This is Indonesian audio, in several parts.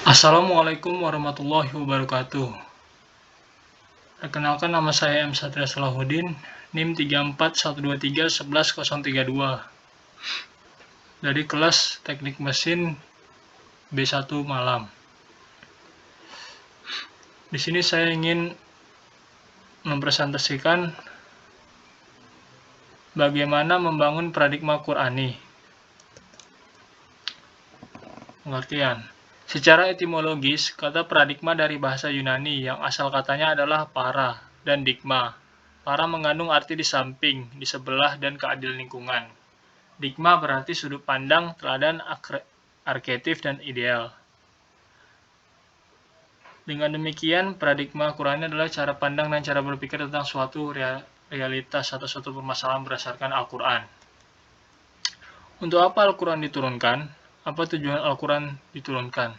Assalamualaikum warahmatullahi wabarakatuh. Perkenalkan, nama saya M. Satria Salahuddin, NIM 3412311032 dari kelas Teknik Mesin B1 Malam. Di sini saya ingin mempresentasikan bagaimana membangun paradigma Qur'ani. Pengertian. Secara etimologis, kata paradigma dari bahasa Yunani yang asal katanya adalah para dan digma. Para mengandung arti di samping, di sebelah, dan keadilan lingkungan. Digma berarti sudut pandang, teladan, arketif, dan ideal. Dengan demikian, paradigma Qur'ani adalah cara pandang dan cara berpikir tentang suatu realitas atau suatu permasalahan berdasarkan Al-Quran. Untuk apa Al-Quran diturunkan? Apa tujuan Al-Quran diturunkan?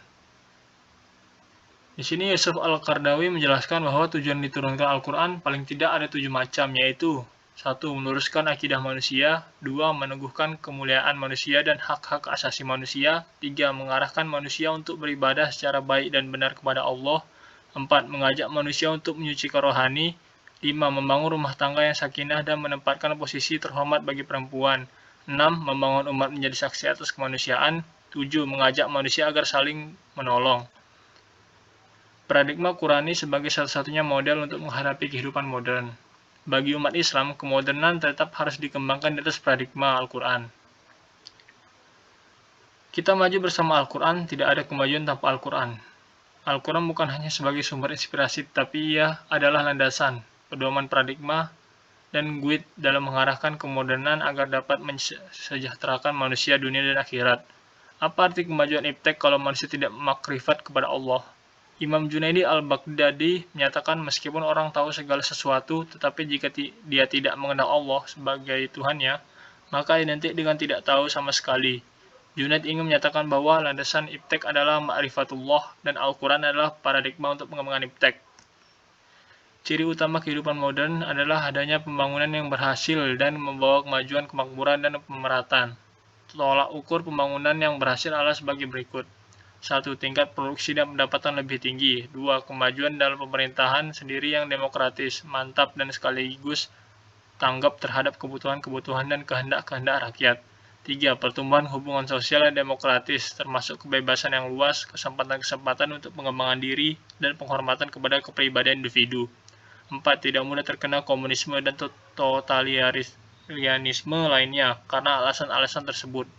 Di sini Yusuf Al-Qardawi menjelaskan bahwa tujuan diturunkan Al-Quran paling tidak ada 7 macam, yaitu 1. Meluruskan akidah manusia. 2. Meneguhkan kemuliaan manusia dan hak-hak asasi manusia. 3. Mengarahkan manusia untuk beribadah secara baik dan benar kepada Allah. 4. Mengajak manusia untuk menyucikan rohani. 5. Membangun rumah tangga yang sakinah dan menempatkan posisi terhormat bagi perempuan. 6. Membangun umat menjadi saksi atas kemanusiaan. 7. Mengajak manusia agar saling menolong. Paradigma Qur'ani sebagai satu-satunya model untuk menghadapi kehidupan modern. Bagi umat Islam, kemodernan tetap harus dikembangkan di atas paradigma Al-Quran. Kita maju bersama Al-Quran, tidak ada kemajuan tanpa Al-Quran. Al-Quran bukan hanya sebagai sumber inspirasi, tapi ia adalah landasan, pedoman paradigma, dan guide dalam mengarahkan kemodernan agar dapat mensejahterakan manusia, dunia, dan akhirat. Apa arti kemajuan iptek kalau manusia tidak makrifat kepada Allah? Imam Junaidi al-Baghdadi menyatakan meskipun orang tahu segala sesuatu, tetapi jika dia tidak mengenal Allah sebagai Tuhannya, maka identik dengan tidak tahu sama sekali. Junaid ingin menyatakan bahwa landasan iptek adalah ma'rifatullah dan Al-Quran adalah paradigma untuk pengembangan iptek. Ciri utama kehidupan modern adalah adanya pembangunan yang berhasil dan membawa kemajuan, kemakmuran, dan pemerataan. Tolak ukur pembangunan yang berhasil adalah sebagai berikut. 1. Tingkat produksi dan pendapatan lebih tinggi. 2. Kemajuan dalam pemerintahan sendiri yang demokratis, mantap, dan sekaligus tanggap terhadap kebutuhan-kebutuhan dan kehendak-kehendak rakyat. 3. Pertumbuhan hubungan sosial yang demokratis, termasuk kebebasan yang luas, kesempatan-kesempatan untuk pengembangan diri, dan penghormatan kepada kepribadian individu. 4. Tidak mudah terkena komunisme dan totalitarianisme lainnya karena alasan-alasan tersebut.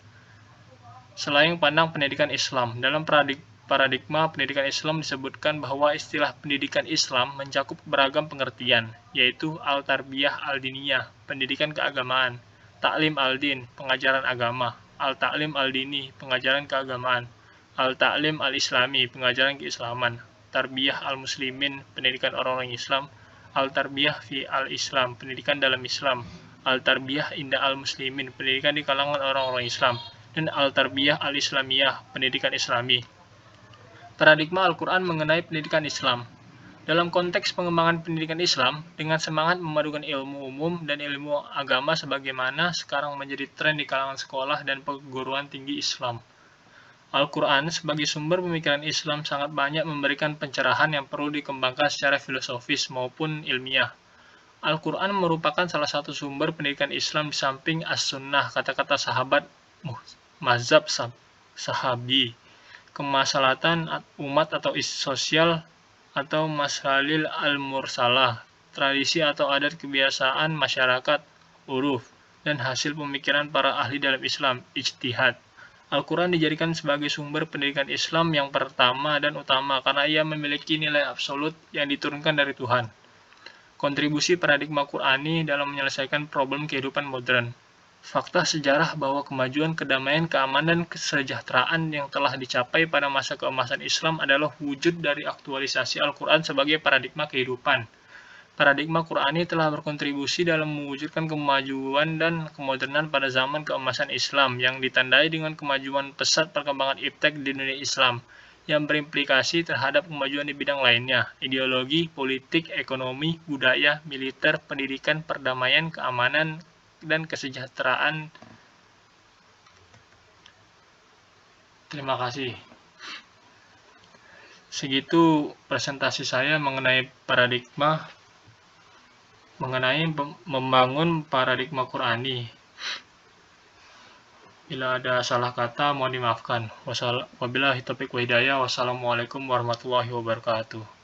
Selain pandang pendidikan Islam, dalam paradigma pendidikan Islam disebutkan bahwa istilah pendidikan Islam mencakup beragam pengertian, yaitu al-tarbiyah al-diniyah, pendidikan keagamaan, ta'lim al-din, pengajaran agama, al-ta'lim al-dini, pengajaran keagamaan, al-ta'lim al-islami, pengajaran keislaman, tarbiyah al-muslimin, pendidikan orang-orang Islam, al-tarbiyah fi al-islam, pendidikan dalam Islam, al-tarbiyah inda al-muslimin, pendidikan di kalangan orang-orang Islam, dan al-tarbiyah al-islamiyah, pendidikan Islami. Paradigma Al-Quran mengenai pendidikan Islam. Dalam konteks pengembangan pendidikan Islam, dengan semangat memadukan ilmu umum dan ilmu agama sebagaimana sekarang menjadi tren di kalangan sekolah dan perguruan tinggi Islam. Al-Quran sebagai sumber pemikiran Islam sangat banyak memberikan pencerahan yang perlu dikembangkan secara filosofis maupun ilmiah. Al-Quran merupakan salah satu sumber pendidikan Islam di samping as-sunnah, kata-kata sahabat, mazhab sahabi, kemaslahatan umat atau sosial atau masalil al-mursalah, tradisi atau adat kebiasaan masyarakat, uruf, dan hasil pemikiran para ahli dalam Islam, ijtihad. Al-Quran dijadikan sebagai sumber pendidikan Islam yang pertama dan utama karena ia memiliki nilai absolut yang diturunkan dari Tuhan. Kontribusi paradigma Qur'ani dalam menyelesaikan problem kehidupan modern. Fakta sejarah bahwa kemajuan, kedamaian, keamanan, dan kesejahteraan yang telah dicapai pada masa keemasan Islam adalah wujud dari aktualisasi Al-Quran sebagai paradigma kehidupan. Paradigma Qur'ani telah berkontribusi dalam mewujudkan kemajuan dan kemodernan pada zaman keemasan Islam yang ditandai dengan kemajuan pesat perkembangan iptek di dunia Islam yang berimplikasi terhadap kemajuan di bidang lainnya, ideologi, politik, ekonomi, budaya, militer, pendidikan, perdamaian, keamanan, dan kesejahteraan. Terima kasih. Segitu presentasi saya mengenai membangun paradigma Qurani. Bila ada salah kata mohon dimaafkan. Wabillahi taufiq wa hidayah. Wassalamualaikum warahmatullahi wabarakatuh.